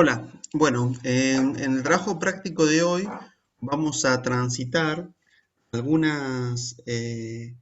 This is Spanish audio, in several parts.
Hola, bueno, en el trabajo práctico de hoy vamos a transitar algunas de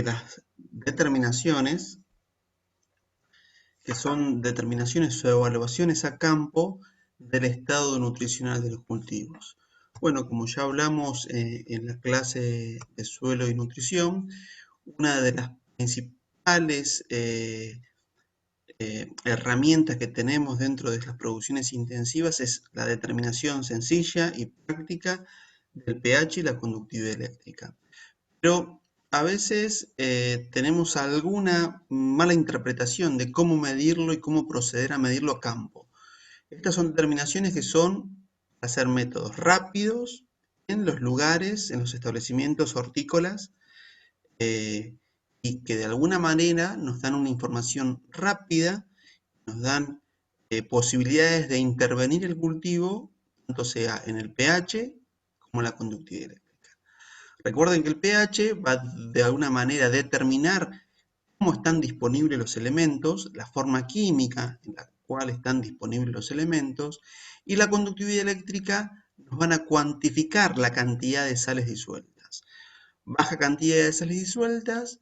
las determinaciones que son determinaciones o evaluaciones a campo del estado nutricional de los cultivos. Bueno, como ya hablamos en la clase de suelo y nutrición, una de las principales herramientas que tenemos dentro de las producciones intensivas es la determinación sencilla y práctica del pH y la conductividad eléctrica. Pero a veces tenemos alguna mala interpretación de cómo medirlo y cómo proceder a medirlo a campo. Estas son determinaciones que son hacer métodos rápidos en los lugares, en los establecimientos hortícolas, eh, y que de alguna manera nos dan una información rápida, nos dan posibilidades de intervenir el cultivo, tanto sea en el pH como en la conductividad eléctrica. Recuerden que el pH va de alguna manera a determinar cómo están disponibles los elementos, la forma química en la cual están disponibles los elementos, y la conductividad eléctrica nos van a cuantificar la cantidad de sales disueltas. Baja cantidad de sales disueltas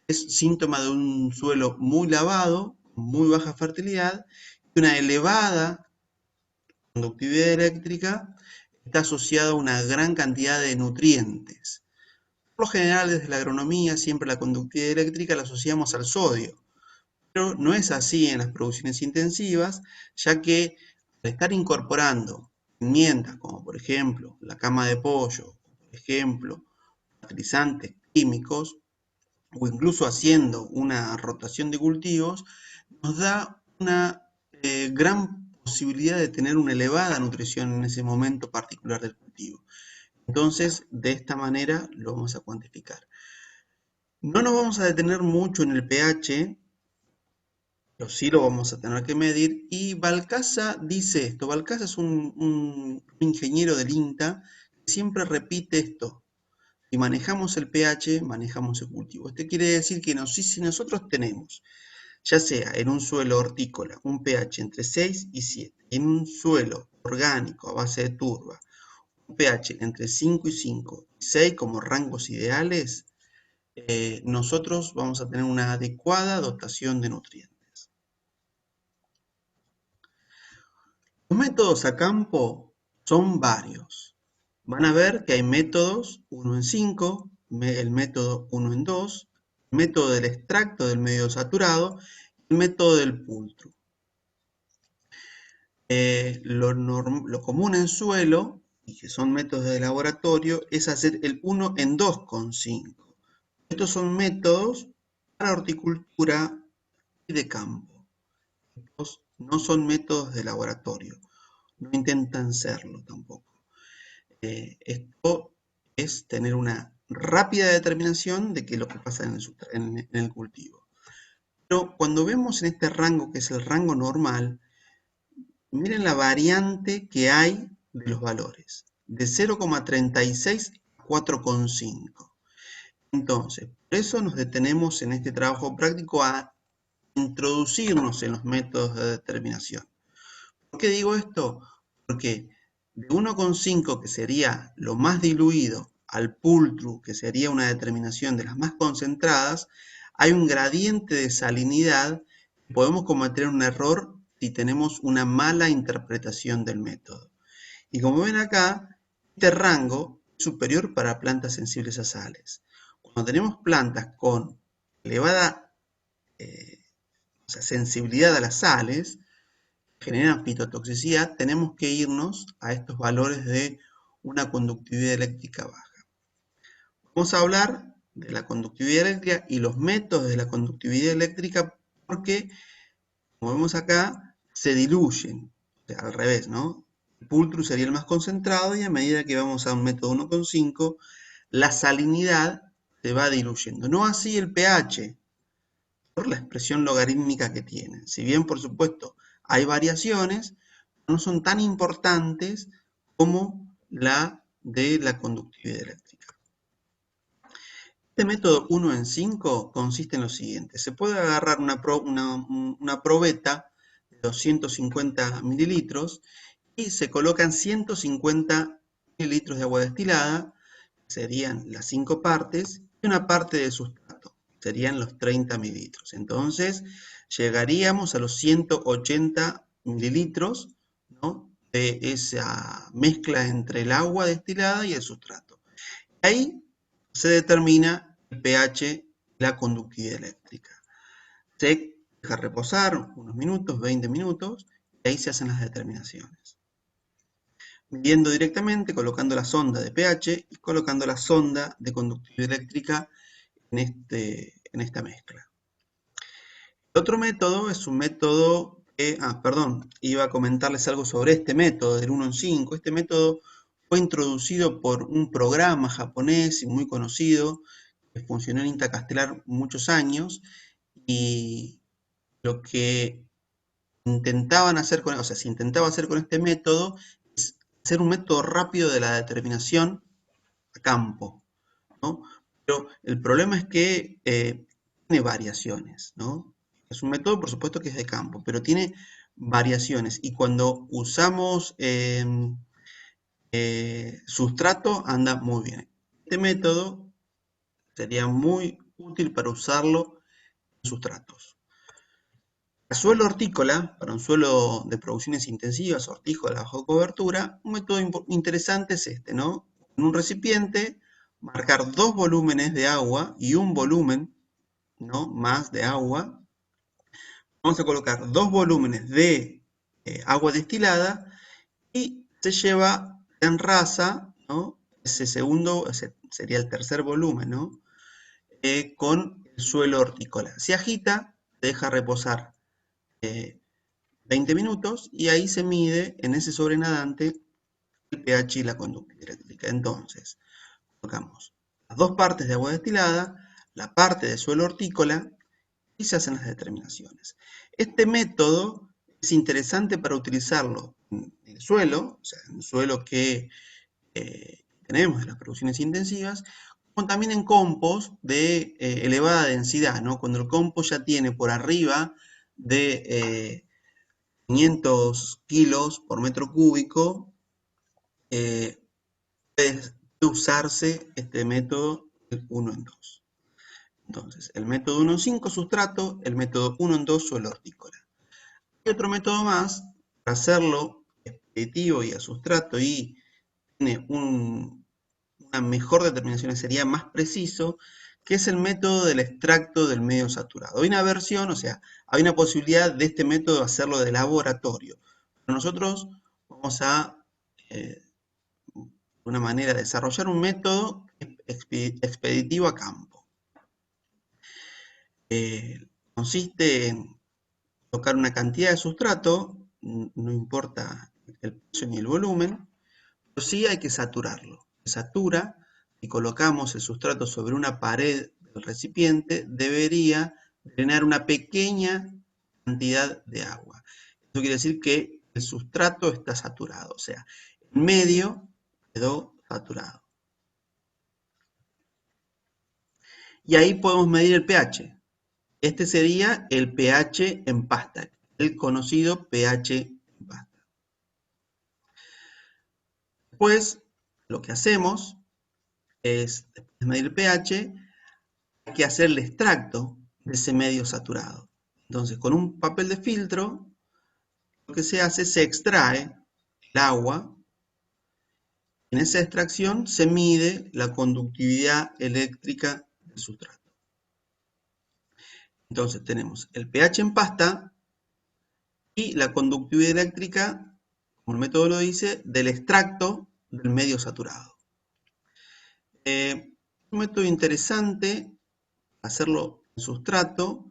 es síntoma de un suelo muy lavado, muy baja fertilidad, y una elevada conductividad eléctrica está asociada a una gran cantidad de nutrientes. Por lo general, desde la agronomía, siempre la conductividad eléctrica la asociamos al sodio, pero no es así en las producciones intensivas, ya que al estar incorporando pimientas como por ejemplo la cama de pollo, por ejemplo, fertilizantes químicos, o incluso haciendo una rotación de cultivos, nos da una gran posibilidad de tener una elevada nutrición en ese momento particular del cultivo. Entonces, de esta manera lo vamos a cuantificar. No nos vamos a detener mucho en el pH, pero sí lo vamos a tener que medir. Y Balcasa dice esto, Balcasa es un ingeniero del INTA que siempre repite esto: si manejamos el pH, manejamos el cultivo. Esto quiere decir que si nosotros tenemos, ya sea en un suelo hortícola, un pH entre 6 y 7, y en un suelo orgánico a base de turba, un pH entre 5 y 5 y 6 como rangos ideales, nosotros vamos a tener una adecuada dotación de nutrientes. Los métodos a campo son varios. Van a ver que hay métodos 1 en 5, el método 1 en 2, el método del extracto del medio saturado y el método del pultru. Lo común en suelo, y que son métodos de laboratorio, es hacer el 1 en 2,5. Estos son métodos para horticultura y de campo. Estos no son métodos de laboratorio, no intentan serlo tampoco. Esto es tener una rápida determinación de qué es lo que pasa en el cultivo. Pero cuando vemos en este rango, que es el rango normal, miren la variante que hay de los valores, de 0,36 a 4,5. Entonces, por eso nos detenemos en este trabajo práctico a introducirnos en los métodos de determinación. ¿Por qué digo esto? Porque de 1,5, que sería lo más diluido, al pultru, que sería una determinación de las más concentradas, hay un gradiente de salinidad. Podemos cometer un error si tenemos una mala interpretación del método. Y como ven acá, este rango es superior para plantas sensibles a sales. Cuando tenemos plantas con elevada sensibilidad a las sales, generan fitotoxicidad, tenemos que irnos a estos valores de una conductividad eléctrica baja. Vamos a hablar de la conductividad eléctrica y los métodos de la conductividad eléctrica porque, como vemos acá, se diluyen, o sea, al revés, ¿no? El pultru sería el más concentrado y a medida que vamos a un método 1,5, la salinidad se va diluyendo. No así el pH, por la expresión logarítmica que tiene. Si bien, por supuesto, hay variaciones, no son tan importantes como la de la conductividad eléctrica. Este método 1 en 5 consiste en lo siguiente. Se puede agarrar una probeta de 250 mililitros y se colocan 150 mililitros de agua destilada, serían las 5 partes, y una parte de sustrato, serían los 30 mililitros. Entonces, llegaríamos a los 180 mililitros, ¿no?, de esa mezcla entre el agua destilada y el sustrato. Ahí se determina el pH, la conductividad eléctrica. Se deja reposar unos minutos, 20 minutos, y ahí se hacen las determinaciones. Midiendo directamente, colocando la sonda de pH y colocando la sonda de conductividad eléctrica en esta mezcla. El otro método es un método que, iba a comentarles algo sobre este método del 1 en 5. Este método fue introducido por un programa japonés y muy conocido que funcionó en INTA Castelar muchos años, y lo que intentaban hacer con, se intentaba hacer con este método es hacer un método rápido de la determinación a campo, ¿no? Pero el problema es que tiene variaciones, ¿no? Es un método, por supuesto, que es de campo, pero tiene variaciones, y cuando usamos sustrato anda muy bien. Este método sería muy útil para usarlo en sustratos. Para suelo hortícola, para un suelo de producciones intensivas, hortícola bajo cobertura, un método interesante es este, ¿no? En un recipiente, marcar 2 volúmenes de agua y un volumen, ¿no?, más de agua. Vamos a colocar 2 volúmenes de agua destilada y se lleva en raza, ¿no?, ese sería el tercer volumen, ¿no?, con el suelo hortícola. Se agita, se deja reposar 20 minutos y ahí se mide en ese sobrenadante el pH y la conductividad eléctrica. Entonces, colocamos las 2 partes de agua destilada, la parte de suelo hortícola, y se hacen las determinaciones. Este método es interesante para utilizarlo en el suelo, o sea, en el suelo que tenemos en las producciones intensivas, como también en compost de elevada densidad, ¿no? Cuando el compost ya tiene por arriba de 500 kilos por metro cúbico, puede usarse este método 1 en 2. Entonces, el método 1 en 5 sustrato, el método 1 en 2 suelo hortícola. Hay otro método más para hacerlo expeditivo y a sustrato, y tiene una mejor determinación, sería más preciso, que es el método del extracto del medio saturado. Hay una versión, o sea, hay una posibilidad de este método de hacerlo de laboratorio. Pero nosotros vamos a, de una manera, desarrollar un método expeditivo a campo. Consiste en colocar una cantidad de sustrato, no importa el peso ni el volumen, pero sí hay que saturarlo. Se satura, y colocamos el sustrato sobre una pared del recipiente, debería drenar una pequeña cantidad de agua. Eso quiere decir que el sustrato está saturado, o sea, el medio quedó saturado. Y ahí podemos medir el pH. Este sería el pH en pasta, el conocido pH en pasta. Después, lo que hacemos es, después de medir el pH, hay que hacer el extracto de ese medio saturado. Entonces, con un papel de filtro, lo que se hace, se extrae el agua. En esa extracción se mide la conductividad eléctrica del sustrato. Entonces tenemos el pH en pasta y la conductividad eléctrica, como el método lo dice, del extracto del medio saturado. Un método interesante, hacerlo en sustrato,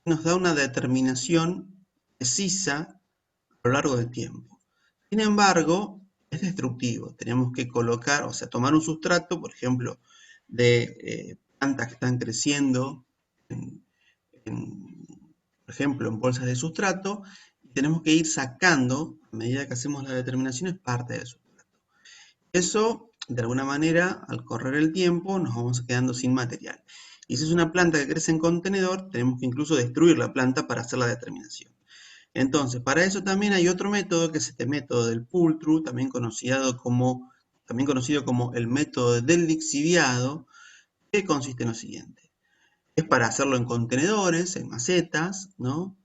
nos da una determinación precisa a lo largo del tiempo. Sin embargo, es destructivo. Tenemos que colocar, o sea, tomar un sustrato, por ejemplo, de plantas que están creciendo, por ejemplo, en bolsas de sustrato, y tenemos que ir sacando, a medida que hacemos las determinaciones, parte del sustrato. Eso, de alguna manera, al correr el tiempo, nos vamos quedando sin material. Y si es una planta que crece en contenedor, tenemos que incluso destruir la planta para hacer la determinación. Entonces, para eso también hay otro método, que es este método del pull-through, también conocido como el método del lixiviado, que consiste en lo siguiente. Es para hacerlo en contenedores, en macetas, ¿no?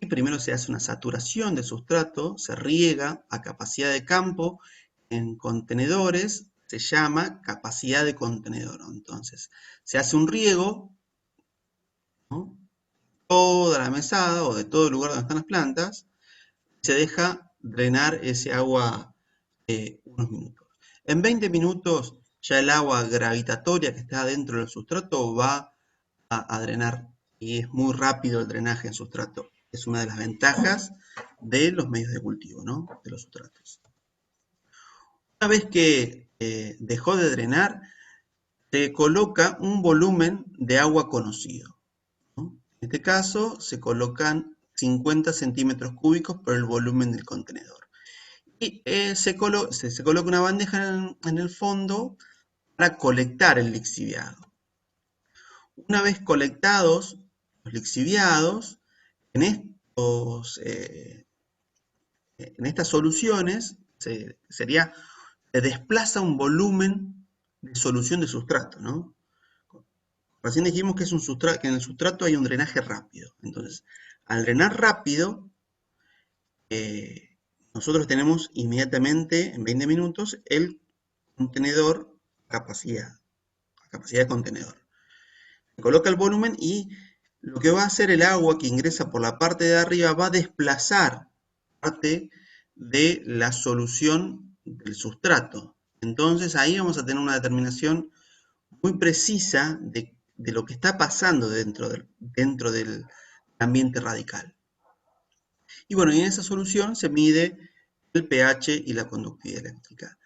Y primero se hace una saturación de sustrato, se riega a capacidad de campo en contenedores, se llama capacidad de contenedor. Entonces, se hace un riego, ¿no? Toda la mesada o de todo el lugar donde están las plantas, se deja drenar ese agua unos minutos. En 20 minutos ya el agua gravitatoria que está dentro del sustrato va a drenar y es muy rápido el drenaje en sustrato. Es una de las ventajas de los medios de cultivo, ¿no? De los sustratos. Una vez que dejó de drenar, se coloca un volumen de agua conocido, ¿no? En este caso se colocan 50 centímetros cúbicos por el volumen del contenedor. Y se coloca una bandeja en el fondo para colectar el lixiviado. Una vez colectados los lixiviados, en, estos, en estas soluciones se desplaza un volumen de solución de sustrato, ¿no? Recién dijimos que, que en el sustrato hay un drenaje rápido. Entonces, al drenar rápido, nosotros tenemos inmediatamente, en 20 minutos, el contenedor a capacidad de contenedor. Se coloca el volumen y lo que va a hacer el agua que ingresa por la parte de arriba va a desplazar parte de la solución del sustrato. Entonces ahí vamos a tener una determinación muy precisa de lo que está pasando dentro del ambiente radical. Y bueno, y en esa solución se mide el pH y la conductividad eléctrica.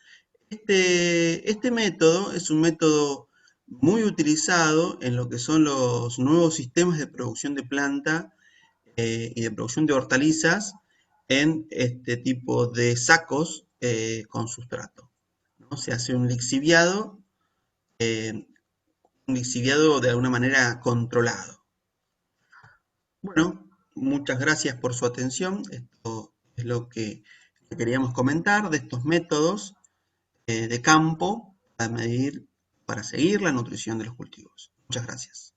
Este método es un método muy utilizado en lo que son los nuevos sistemas de producción de planta y de producción de hortalizas en este tipo de sacos con sustrato, ¿no? Se hace eh, un lixiviado de alguna manera controlado. Bueno, muchas gracias por su atención. Esto es lo que queríamos comentar de estos métodos de campo para medir, para seguir la nutrición de los cultivos. Muchas gracias.